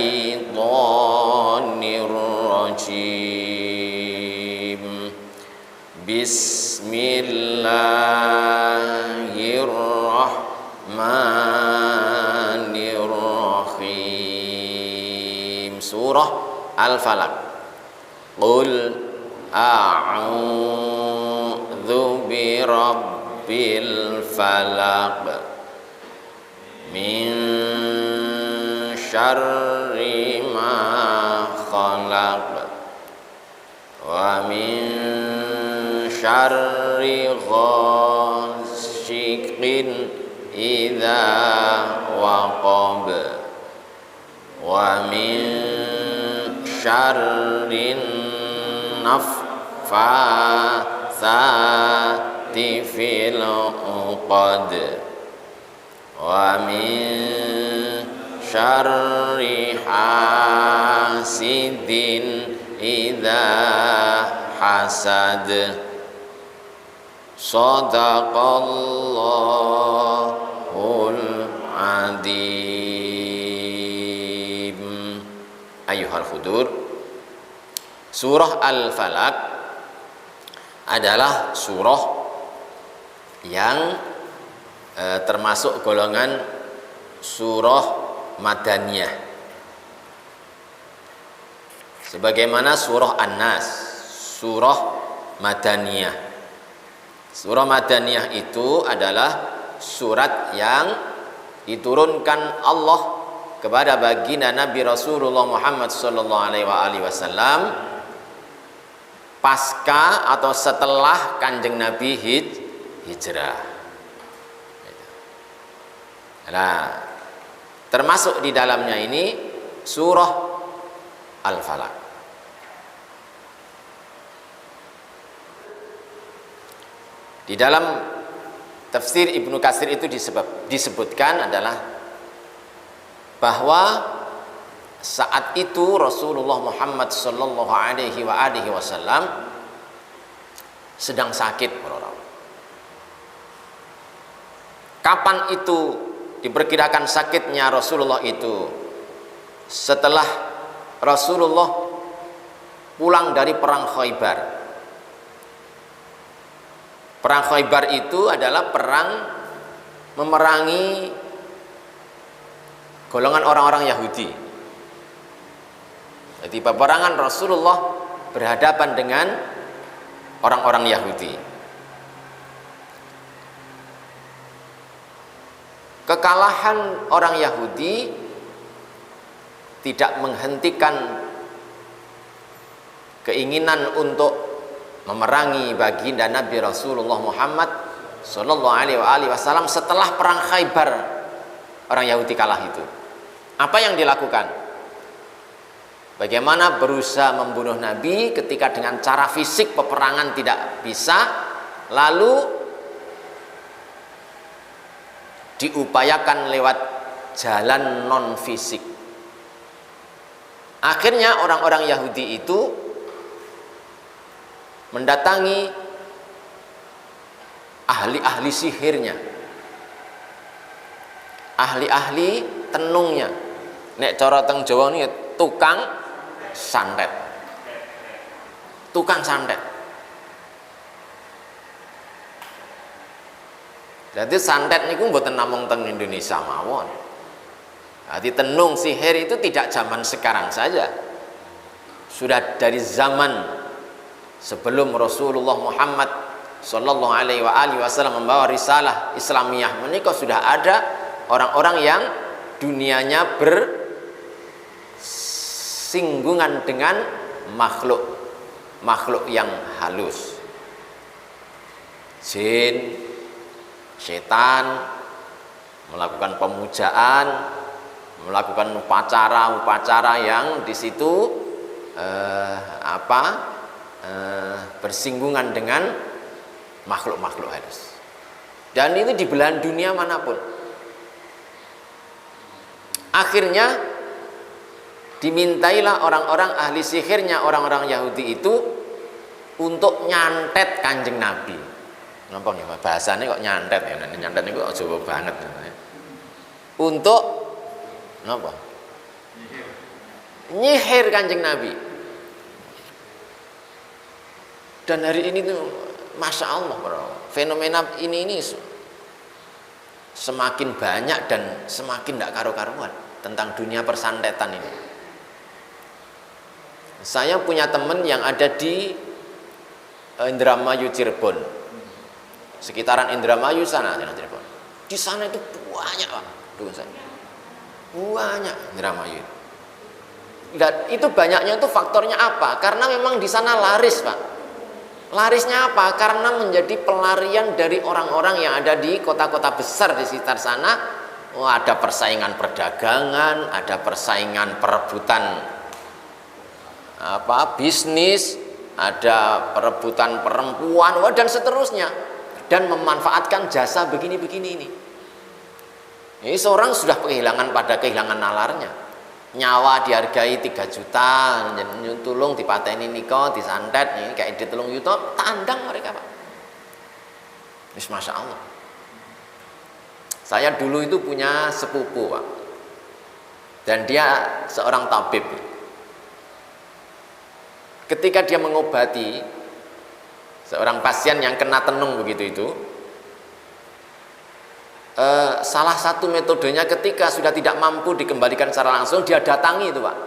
syaitonir rajim. Bismillahirrahmanirrahim. Surah Al-Falaq. Qul a'udzu birabbil falaq min syarri ma khalaq wa min syarri ghasiqin idza waqab wa min syarrin naffatsati fil 'uqad wa min syarri hasidin idza hasad. Shadaqallahul adzim. Ayyuhal hudur, surah Al-Falaq adalah surah yang termasuk golongan surah Madaniyah, sebagaimana surah An-Nas, surah Madaniyah. Surah Madaniyah itu adalah surat yang diturunkan Allah kepada baginda Nabi Rasulullah Muhammad sallallahu alaihi wasallam pasca atau setelah Kanjeng Nabi hijrah. Nah, termasuk di dalamnya ini surah Al-Falaq. Di dalam tafsir Ibnu Katsir itu disebutkan adalah bahwa saat itu Rasulullah Muhammad sallallahu alaihi wasallam sedang sakit. Kapan itu diperkirakan sakitnya Rasulullah itu? Setelah Rasulullah pulang dari perang Khaybar. Perang Khaybar itu adalah perang memerangi golongan orang-orang Yahudi. Jadi peperangan Rasulullah berhadapan dengan orang-orang Yahudi. Kekalahan orang Yahudi tidak menghentikan keinginan untuk memerangi baginda Nabi Rasulullah Muhammad sallallahu alaihi wasallam setelah perang Khaybar. Orang Yahudi kalah itu. Apa yang dilakukan? Bagaimana berusaha membunuh Nabi ketika dengan cara fisik peperangan tidak bisa, lalu diupayakan lewat jalan non fisik. Akhirnya orang-orang Yahudi itu mendatangi ahli-ahli sihirnya, ahli-ahli tenungnya. Nek cara teng Jawa ini tukang santet. Tukang santet. Jadi santet niku mboten namung teng Indonesia mawon. Jadi tenung sihir itu tidak zaman sekarang saja. Sudah dari zaman sebelum Rasulullah Muhammad sallallahu alaihi wasallam membawa risalah Islamiyah menika sudah ada orang-orang yang dunianya bersinggungan dengan makhluk yang halus, jin, setan, melakukan pemujaan, melakukan upacara yang di situ bersinggungan dengan makhluk-makhluk halus. Dan itu di belahan dunia manapun. Akhirnya dimintailah orang-orang ahli sihirnya, orang-orang Yahudi itu untuk nyantet Kanjeng Nabi. Napa ya bahasane kok nyantet ya? Nyantet niku Jawa banget. Untuk napa? nyihir Kanjeng Nabi. Dan hari ini tuh Masya Allah bro, fenomena ini semakin banyak dan semakin tidak karu-karuan tentang dunia persantetan ini. Saya punya teman yang ada di Indramayu Cirebon, sekitaran Indramayu sana Cirebon. Di sana itu banyak Pak, banyak Indramayu. Dan itu banyaknya itu faktornya apa? Karena memang di sana laris Pak. Larisnya apa? Karena menjadi pelarian dari orang-orang yang ada di kota-kota besar di sekitar sana. Oh, ada persaingan perdagangan, ada persaingan perebutan bisnis, ada perebutan perempuan, dan seterusnya, dan memanfaatkan jasa begini-begini ini. Ini seorang sudah kehilangan nalarnya. Nyawa dihargai 3 juta, nyuntulung dipateni niko, disantet, ini kayak ditulung yuto, tandang mereka Pak. Masya Allah. Saya dulu itu punya sepupu Pak, dan dia seorang tabib. Ketika dia mengobati seorang pasien yang kena tenung begitu itu, salah satu metodenya ketika sudah tidak mampu dikembalikan secara langsung, dia datangi itu Pak,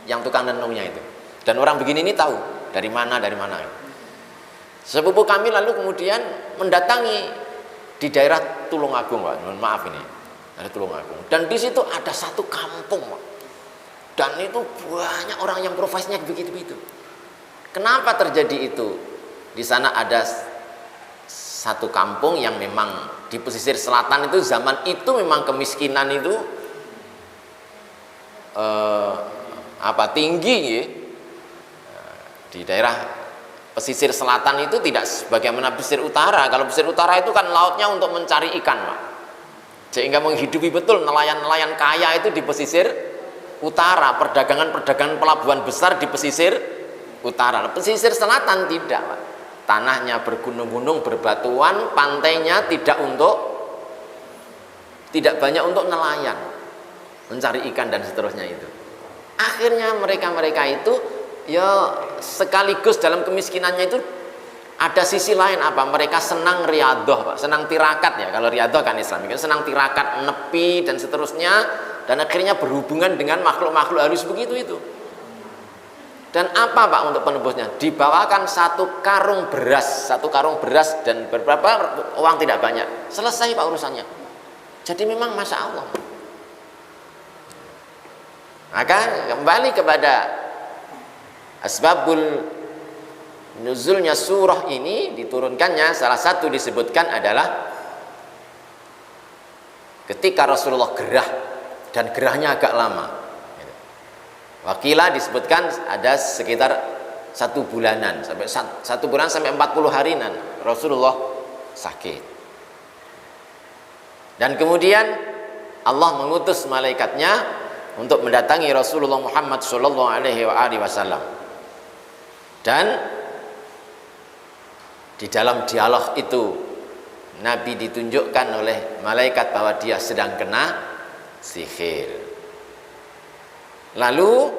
yang tukang tenungnya itu. Dan orang begini ini tahu dari mana. Sepupu kami lalu kemudian mendatangi di daerah Tulungagung Pak, mohon maaf ini, ada Tulungagung. Dan di situ ada satu kampung Pak, dan itu banyak orang yang profesinya begitu-begitu. Kenapa terjadi itu? Di sana ada satu kampung yang memang di pesisir selatan itu, zaman itu memang kemiskinan itu tinggi ya. Di daerah pesisir selatan itu tidak sebagaimana pesisir utara. Kalau pesisir utara itu kan lautnya untuk mencari ikan Pak, sehingga menghidupi betul nelayan-nelayan kaya itu di pesisir utara. Perdagangan pelabuhan besar di pesisir utara. Pesisir selatan tidak Pak, tanahnya bergunung-gunung, berbatuan, pantainya tidak banyak untuk nelayan, mencari ikan dan seterusnya itu. Akhirnya mereka itu ya sekaligus dalam kemiskinannya itu ada sisi lain apa? Mereka senang riyadhah Pak, senang tirakat ya. Kalau riyadhah kan Islam, kan senang tirakat, nepi dan seterusnya, dan akhirnya berhubungan dengan makhluk-makhluk halus begitu itu. Dan apa Pak untuk penebusnya? Dibawakan satu karung beras dan beberapa uang tidak banyak. Selesai Pak urusannya. Jadi memang Masya Allah. Maka kembali kepada asbabul nuzulnya surah ini, diturunkannya salah satu disebutkan adalah ketika Rasulullah gerah, dan gerahnya agak lama. Wakilah disebutkan ada sekitar 1 bulanan sampai 1 bulan sampai 40 harian Rasulullah sakit. Dan kemudian Allah mengutus malaikatnya untuk mendatangi Rasulullah Muhammad sallallahu alaihi wasallam. Dan di dalam dialog itu Nabi ditunjukkan oleh malaikat bahwa dia sedang kena sihir. Lalu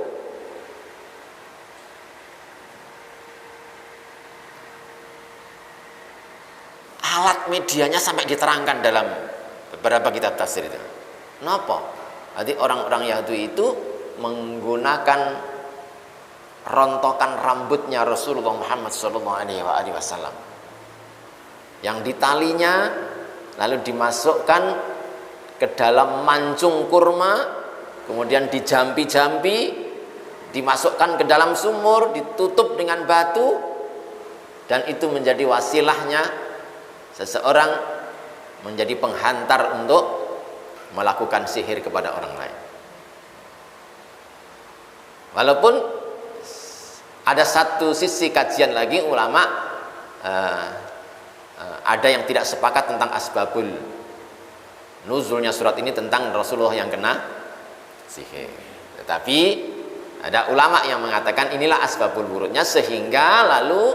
alat medianya sampai diterangkan dalam beberapa kitab tafsir itu. Kenapa? Jadi orang-orang Yahudi itu menggunakan rontokan rambutnya Rasulullah Muhammad SAW yang ditalinya lalu dimasukkan ke dalam mancung kurma, kemudian dijampi-jampi, dimasukkan ke dalam sumur, ditutup dengan batu, dan itu menjadi wasilahnya seseorang menjadi penghantar untuk melakukan sihir kepada orang lain. Walaupun ada satu sisi kajian lagi ulama ada yang tidak sepakat tentang asbabul nuzulnya surat ini tentang Rasulullah yang kena sihir. Tetapi ada ulama yang mengatakan inilah asbabul wurudnya, sehingga lalu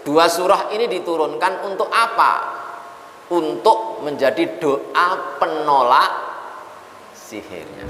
2 surah ini diturunkan untuk apa? Untuk menjadi doa penolak sihirnya.